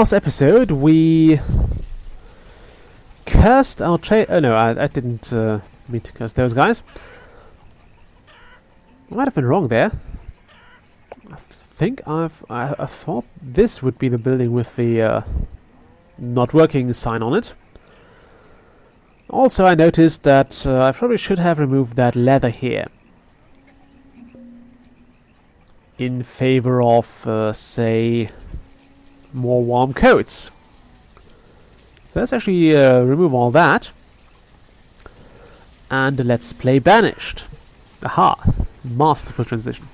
last episode, we cursed our trade. Oh no, I didn't mean to curse those guys. I might have been wrong there. I think I thought this would be the building with the not working sign on it. Also, I noticed that I probably should have removed that leather here in favor of, say, more warm coats. So let's actually remove all that. And let's play Banished. Aha! Masterful transition.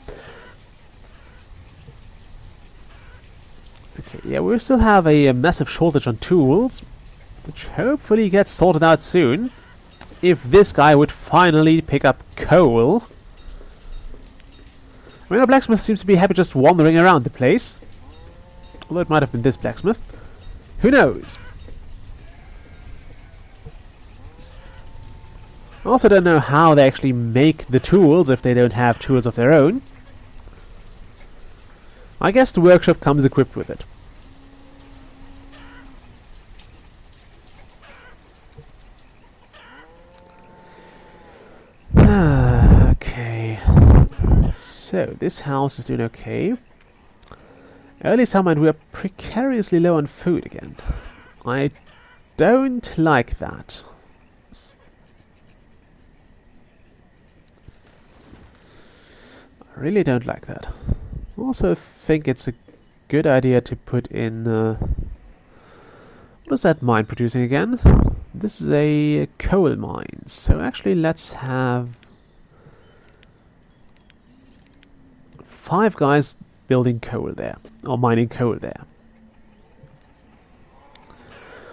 Okay, yeah, we still have a massive shortage on tools, which hopefully gets sorted out soon. If this guy would finally pick up coal. I mean, our blacksmith seems to be happy just wandering around the place. Although it might have been this blacksmith. Who knows? I also don't know how they actually make the tools if they don't have tools of their own. I guess the workshop comes equipped with it. Okay. So, this house is doing okay. Early summer and we are precariously low on food again. I don't like that. I really don't like that. I also think it's a good idea to put in... what is that mine producing again? This is a coal mine. So actually let's have 5 guys building coal there, or mining coal there.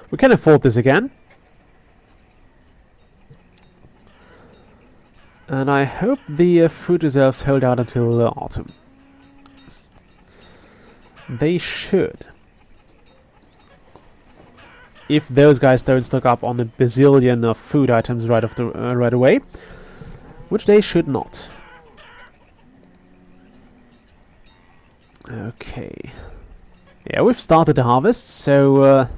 We can afford this again. And I hope the food reserves hold out until autumn. They should. If those guys don't stock up on a bazillion of food items right away, which they should not. Okay. Yeah, we've started the harvest, so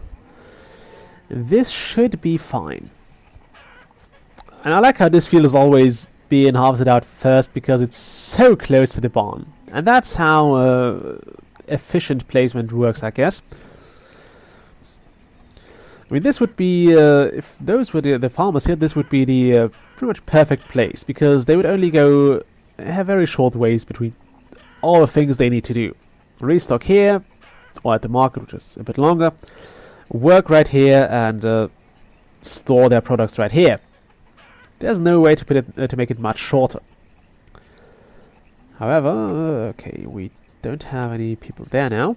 this should be fine. And I like how this field is always being harvested out first because it's so close to the barn. And that's how efficient placement works, I guess. I mean, this would be, if those were the farmers here, this would be the pretty much perfect place, because they would only have very short ways between all the things they need to do. Restock here, or at the market, which is a bit longer. Work right here, and store their products right here. There's no way to put it to make it much shorter. However, okay, we don't have any people there now.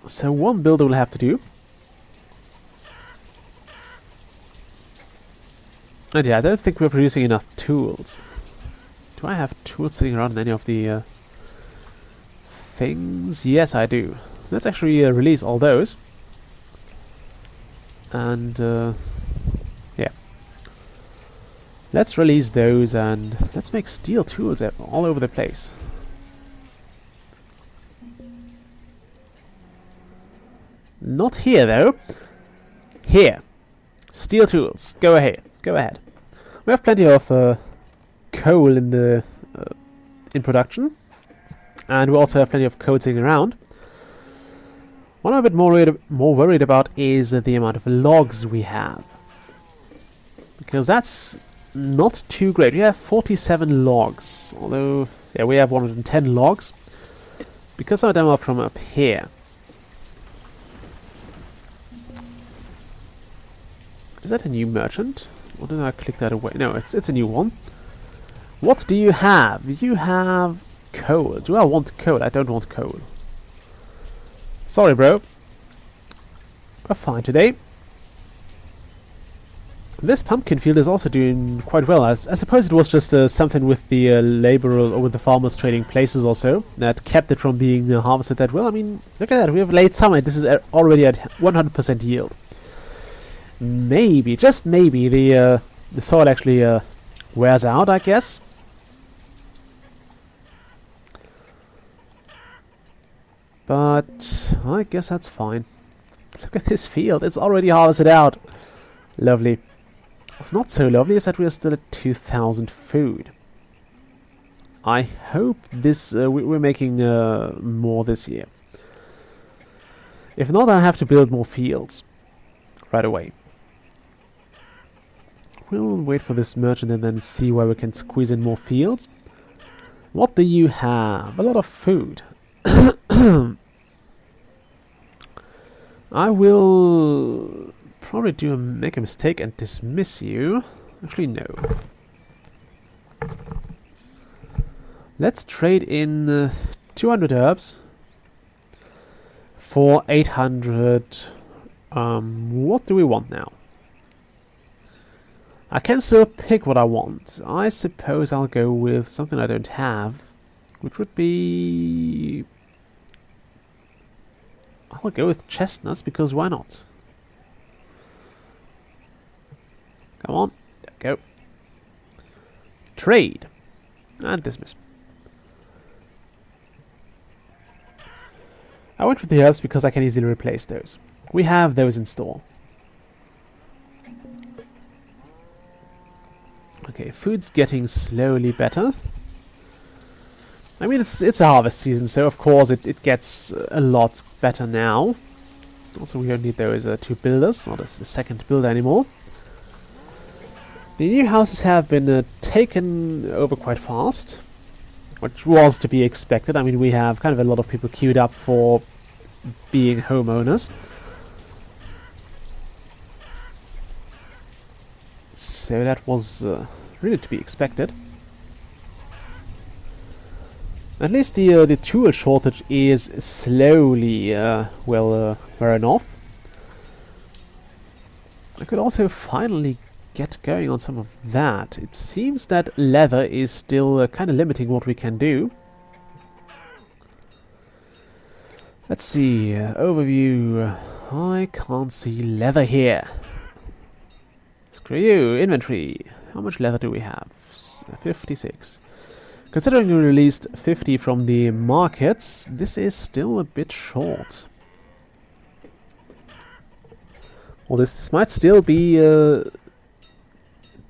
So one builder will have to do. And yeah, I don't think we're producing enough tools. Do I have tools sitting around in any of the things? Yes, I do. Let's actually release all those. And yeah. Let's release those and let's make steel tools all over the place. Not here though. Here. Steel tools. Go ahead. Go ahead. We have plenty of coal in the in production, and we also have plenty of coal sitting around. What I'm a bit more worried about is the amount of logs we have, because that's not too great. We have 47 logs, although yeah, we have 110 logs because some of them are from up here. Is that a new merchant? Or did I click that away? No, it's a new one. What do you have? You have coal. Do I want coal? I don't want coal. Sorry, bro. We're fine today. This pumpkin field is also doing quite well. I suppose it was just something with the labor or with the farmers trading places also that kept it from being harvested that well. I mean, look at that. We have late summer. This is already at 100% yield. Maybe, just maybe, the soil actually wears out, I guess. But I guess that's fine. Look at this field, it's already harvested out. Lovely. What's not so lovely is that we are still at 2,000 food. I hope this we're making more this year. If not, I'll have to build more fields right away. We'll wait for this merchant and then see where we can squeeze in more fields. What do you have? A lot of food. I will probably make a mistake and dismiss you. Actually, no. Let's trade in 200 herbs for 800. What do we want now? I can still pick what I want. I suppose I'll go with something I don't have, which would be... I'll go with chestnuts, because why not? Come on, there we go. Trade. And dismiss. I went with the herbs because I can easily replace those. We have those in store. Okay, food's getting slowly better. I mean, it's a harvest season, so of course it gets a lot better now. Also, we don't need those two builders, not a second builder anymore. The new houses have been taken over quite fast, which was to be expected. I mean, we have kind of a lot of people queued up for being homeowners. So that was really to be expected. At least the tool shortage is slowly wearing off. I could also finally get going on some of that. It seems that leather is still kind of limiting what we can do. Let's see, overview. I can't see leather here. Screw you, inventory. How much leather do we have? 56. Considering we released 50 from the markets, this is still a bit short. Well, this might still be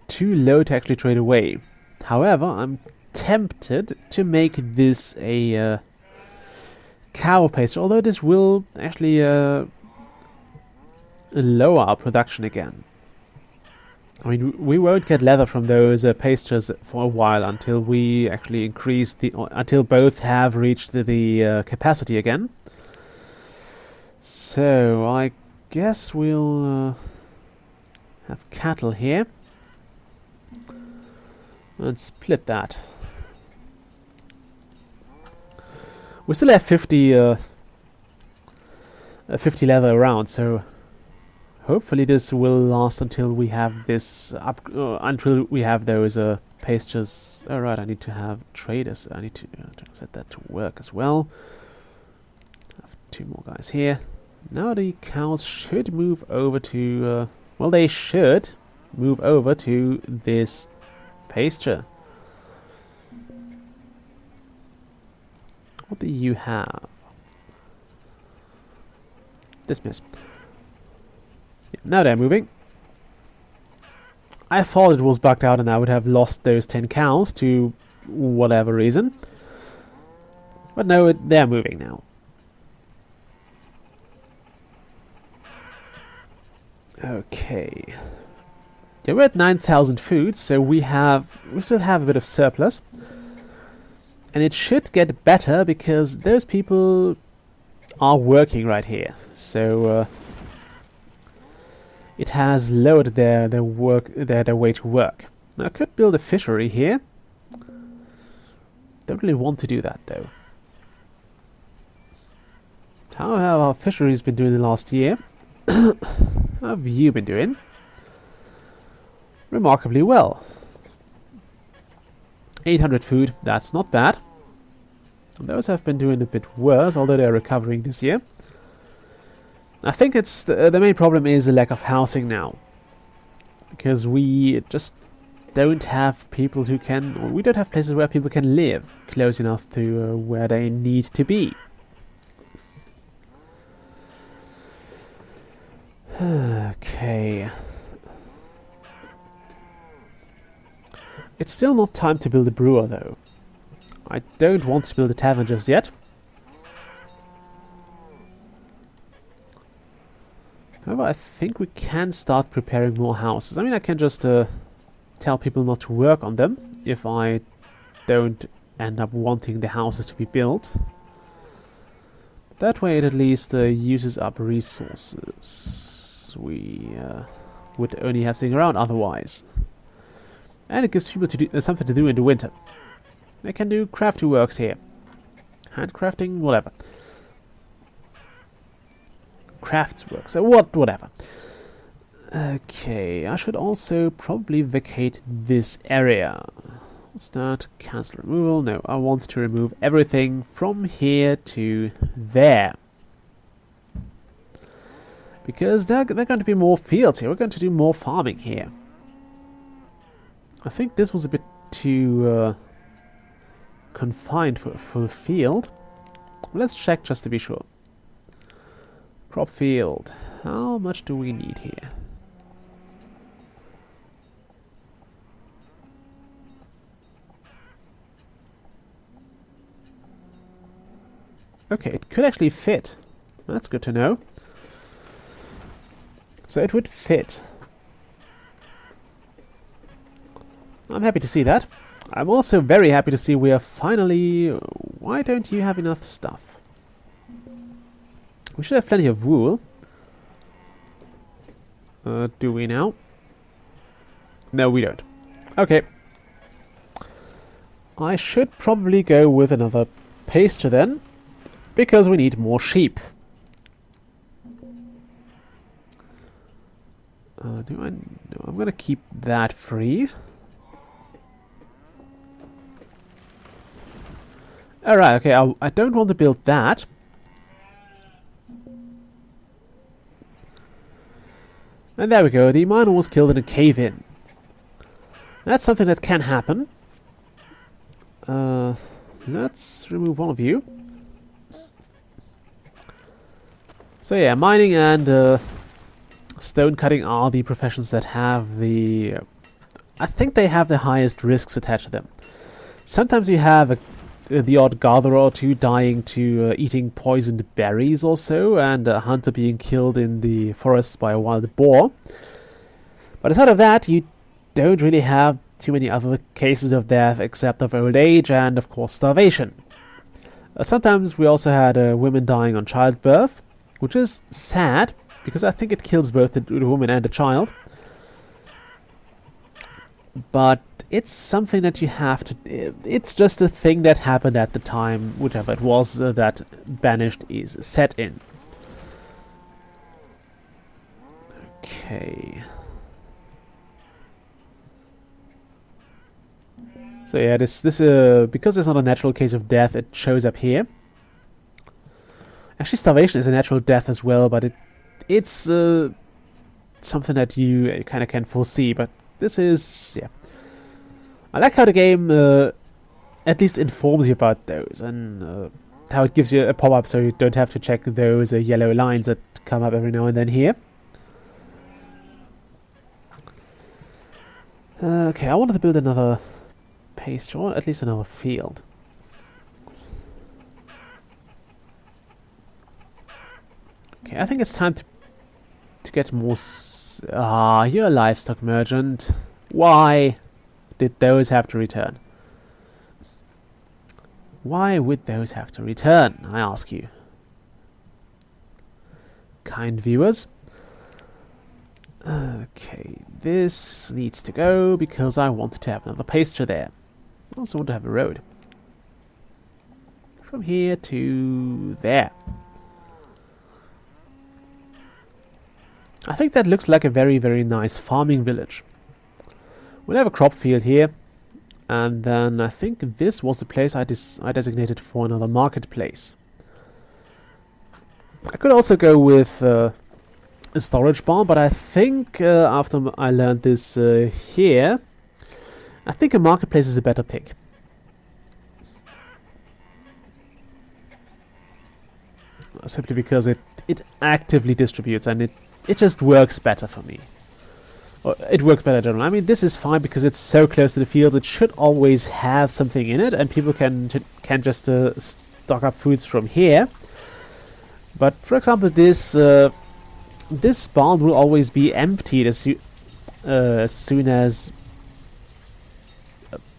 too low to actually trade away. However, I'm tempted to make this a cow pasture, although this will actually lower our production again. I mean, we won't get leather from those pastures for a while until we actually increase until both have reached the capacity again. So I guess we'll have cattle here and split that. We still have 50 leather around, so hopefully this will last until we have this until we have those pastures. All right, I need to have traders. I need to set that to work as well. I have 2 more guys here. Now the cows should move over to. Well, they should move over to this pasture. What do you have? Dismiss. Now they're moving. I thought it was bugged out and I would have lost those 10 cows to whatever reason. But no, they're moving now. Okay. Yeah, we're at 9,000 food, so we still have a bit of surplus. And it should get better because those people are working right here. So it has lowered their way to work. Now I could build a fishery here. Don't really want to do that though. How have our fisheries been doing the last year? How have you been doing? Remarkably well. 800 food, that's not bad. Those have been doing a bit worse, although they're recovering this year. I think it's the main problem is the lack of housing now. Because we just don't have people who can, or we don't have places where people can live close enough to where they need to be. Okay. It's still not time to build a brewer, though. I don't want to build a tavern just yet. However, I think we can start preparing more houses. I mean, I can just tell people not to work on them if I don't end up wanting the houses to be built. That way it at least uses up resources we would only have sitting around otherwise. And it gives people something to do in the winter. They can do crafty works here. Handcrafting, whatever. Crafts works, whatever. Okay, I should also probably vacate this area. What's that? Cancel removal. No, I want to remove everything from here to there. Because there are going to be more fields here. We're going to do more farming here. I think this was a bit too confined for a full field. Let's check just to be sure. Crop field. How much do we need here? Okay, it could actually fit. That's good to know. So it would fit. I'm happy to see that. I'm also very happy to see we are finally... Why don't you have enough stuff? We should have plenty of wool. Do we now? No, we don't. Okay. I should probably go with another pasture then, because we need more sheep. Do I? No, I'm gonna keep that free. Alright, okay, I don't want to build that. And there we go, the miner was killed in a cave-in. That's something that can happen. Let's remove one of you. So yeah, mining and stone cutting are the professions that have the... I think they have the highest risks attached to them. Sometimes you have the odd gatherer or two dying to eating poisoned berries or so, and a hunter being killed in the forests by a wild boar. But aside of that, you don't really have too many other cases of death except of old age and, of course, starvation. Sometimes we also had women dying on childbirth, which is sad, because I think it kills both the woman and the child. But it's something that you have to... It's just a thing that happened at the time, whichever it was, that Banished is set in. Okay. So yeah, this because it's not a natural case of death, it shows up here. Actually, starvation is a natural death as well, but it's something that you kind of can foresee. But this is, yeah. I like how the game at least informs you about those, and how it gives you a pop-up so you don't have to check those yellow lines that come up every now and then here. Okay, I wanted to build another pasture, or at least another field. Okay, I think it's time to get more... you're a livestock merchant. Why did those have to return? Why would those have to return, I ask you? Kind viewers. Okay, this needs to go because I want to have another pasture there. I also want to have a road. From here to there. I think that looks like a very, very nice farming village. We'll have a crop field here. And then I think this was the place I designated for another marketplace. I could also go with a storage barn, but I think after I learned this here, I think a marketplace is a better pick. Simply because it actively distributes, and it it just works better for me. Or it works better generally. I mean, this is fine because it's so close to the fields. It should always have something in it, and people can just stock up foods from here. But for example, this barn will always be emptied as soon as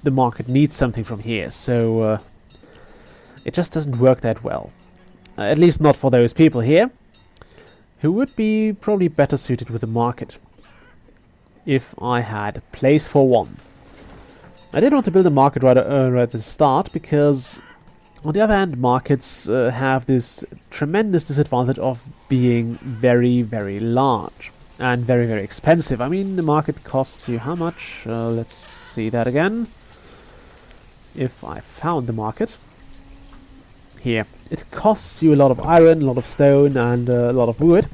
the market needs something from here. So it just doesn't work that well. At least not for those people here, who would be probably better suited with the market if I had a place for one. I didn't want to build a market right at the start, because on the other hand, markets have this tremendous disadvantage of being very, very large and very, very expensive. I mean, the market costs you how much? Let's see that again. If I found the market. Here. It costs you a lot of iron, a lot of stone, and a lot of wood.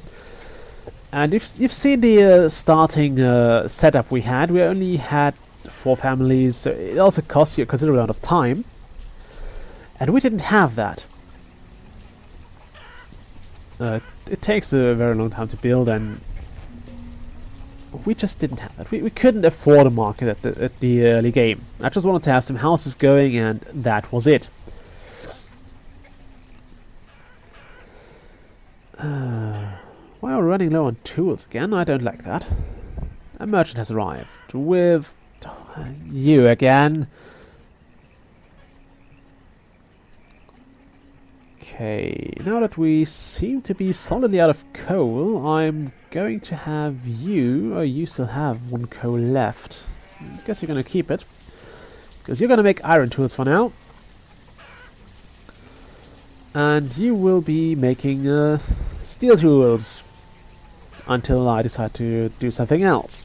And if you've seen the starting setup we only had 4 families, so it also costs you a considerable amount of time. And we didn't have that. It takes a very long time to build, and we just didn't have that. We couldn't afford a market at the early game. I just wanted to have some houses going, and that was it. Why are we running low on tools again? I don't like that. A merchant has arrived with you again. Okay, now that we seem to be solidly out of coal, I'm going to have you... Oh, you still have 1 coal left. I guess you're going to keep it, because you're going to make iron tools for now. And you will be making steel tools until I decide to do something else.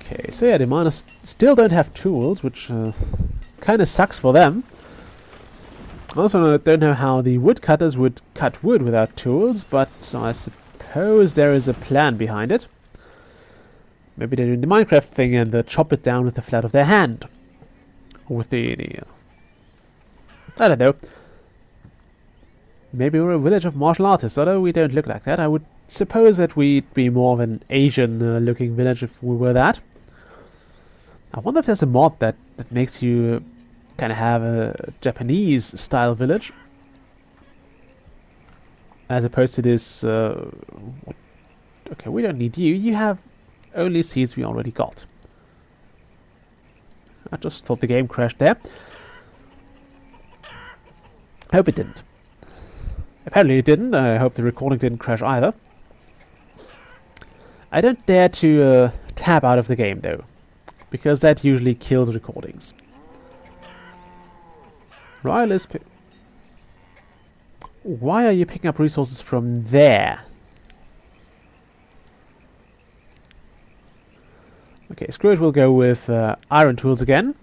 Okay, so yeah, the miners still don't have tools, which kind of sucks for them. Also, I don't know how the woodcutters would cut wood without tools, but I suppose there is a plan behind it. Maybe they're doing the Minecraft thing and chop it down with the flat of their hand. Or with the I don't know. Maybe we're a village of martial artists, although we don't look like that. I would suppose that we'd be more of an Asian-looking village if we were that. I wonder if there's a mod that makes you kind of have a Japanese-style village, as opposed to this... Okay, we don't need you. You have only seeds we already got. I just thought the game crashed there. Hope it didn't. Apparently it didn't. I hope the recording didn't crash either. I don't dare to tab out of the game though, because that usually kills recordings. Ryle is... Why are you picking up resources from there? Okay, screw it, we'll go with iron tools again.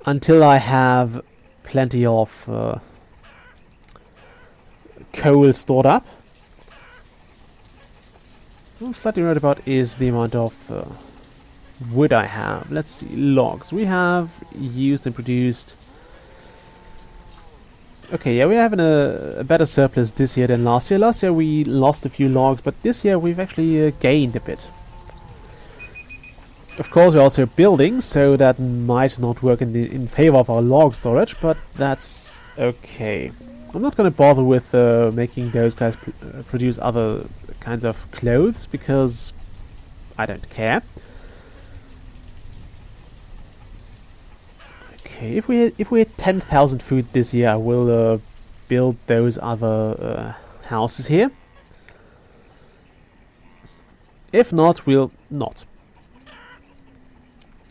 Until I have plenty of coal stored up. What I'm slightly worried about is the amount of wood I have. Let's see, logs. We have used and produced... Okay, yeah, we're having a better surplus this year than last year. Last year we lost a few logs, but this year we've actually gained a bit. Of course, we're also building, so that might not work in favor of our log storage, but that's okay. I'm not going to bother with making those guys produce other kinds of clothes, because I don't care. Okay, if we had 10,000 food this year, I will build those other houses here. If not, we'll not.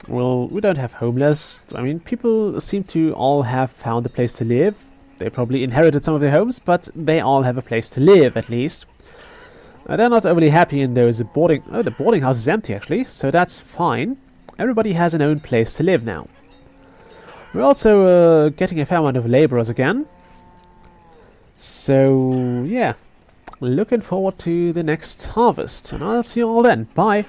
Well, we don't have homeless. I mean, people seem to all have found a place to live. They probably inherited some of their homes, but they all have a place to live, at least. They're not overly happy in those boarding... Oh, the boarding house is empty, actually, so that's fine. Everybody has an own place to live now. We're also getting a fair amount of laborers again. So, yeah. Looking forward to the next harvest. And I'll see you all then. Bye!